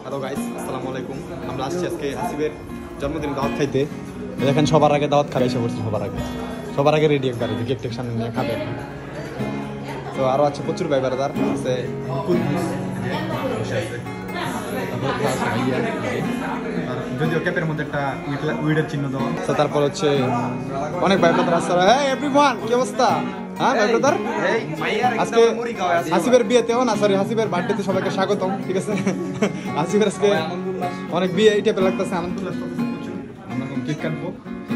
Hello guys, আসসালামু আলাইকুম। আমরা আসছি আজকে হাসিবের জন্মদিনে দাওয়াত খাইতে। দেখেন সবার আগে দাওয়াত খাবে এসে পড়ছি, সবার আগে রেডি একবারে কেক টেক সামনে নিয়ে খাবে। তো আরও আছে প্রচুর ভাই বেড়াদার আছে, যদিও ক্যাপের মধ্যে একটা উইডের চিহ্ন দেওয়া। তো তারপর হচ্ছে অনেক ভাই বেড়াদার আসছে। হ্যাঁ এভরিওয়ান, কি অবস্থা? হ্যাঁ ভাই ব্রাদার, আজকে হাসিবের বিয়েতেও না, সরি হাসিবের বার্থডেতে সবাইকে স্বাগতম। ঠিক আছে, হাসিবের আজকে অনেক বিয়ে এই টাইপের লাগতেছে, আনন্দ লাগতেছে প্রচুর। আমরা এখন কেক কাটবো,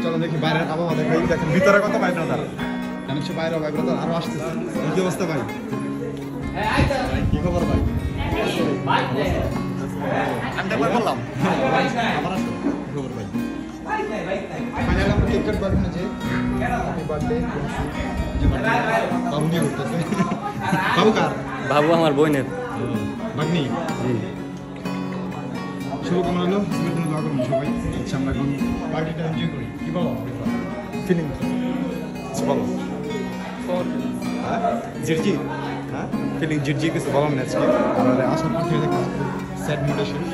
চলো দেখি বাইরের আবহাওয়া দেখাই। দেখেন ভিতরে কত ভাই ব্রাদার, হচ্ছে বাইরে ভাই ব্রাদার আরো আসতেছে। কি অবস্থা ভাই? কি খবর ভাই? বললাম আবার আসো, কি খবর ভাই? ফাইনালি আমরা কেক কাটবো এখন। যে হ্যাপি বার্থডে বাবু নিয়ে ঘুরতেছে। বাবু কার? বাবু আমার বোনের ভাগ্নি। শুভকামনা হলো, হাসিবের জন্য দোয়া করুন সবাই। আচ্ছা আমরা এখন পার্টিটা এনজয় করি। কি বলো ফিলিং? কিছু বলো। জিরজি, হ্যাঁ ফিলিং জিরজি কিছু বলার না আজকে। আর আসার পর থেকে দেখো স্যাড মুডে শেষ।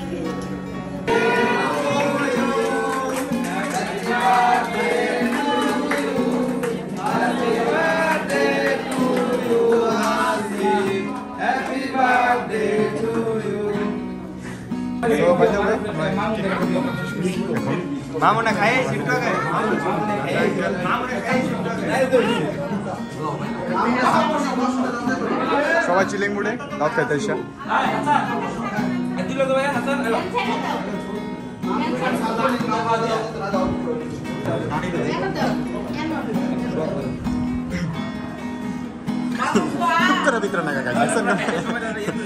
মামুনা খায় সবাই চিলিং মুডে দাওয়াত খাইতে এসে। ভিতরে না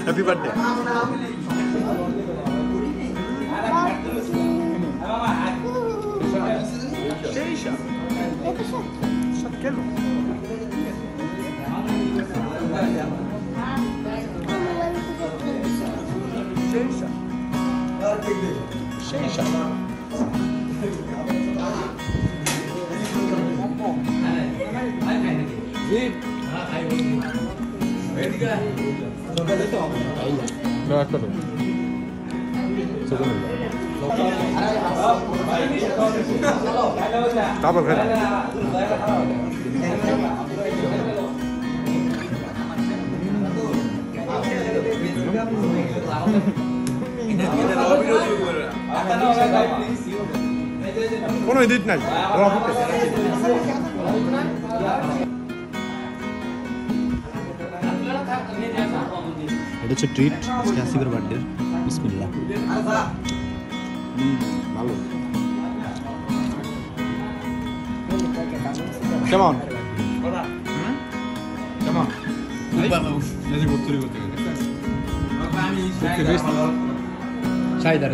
হ্যাপি বার্থডে। তারপর ফেরা কোনো এডিট নাই। এটা হচ্ছে ট্রিট আজকে হাসিবের বার্থডে। বিসমিল্লাহ। ভালো কেমন কেমন? চাহিদা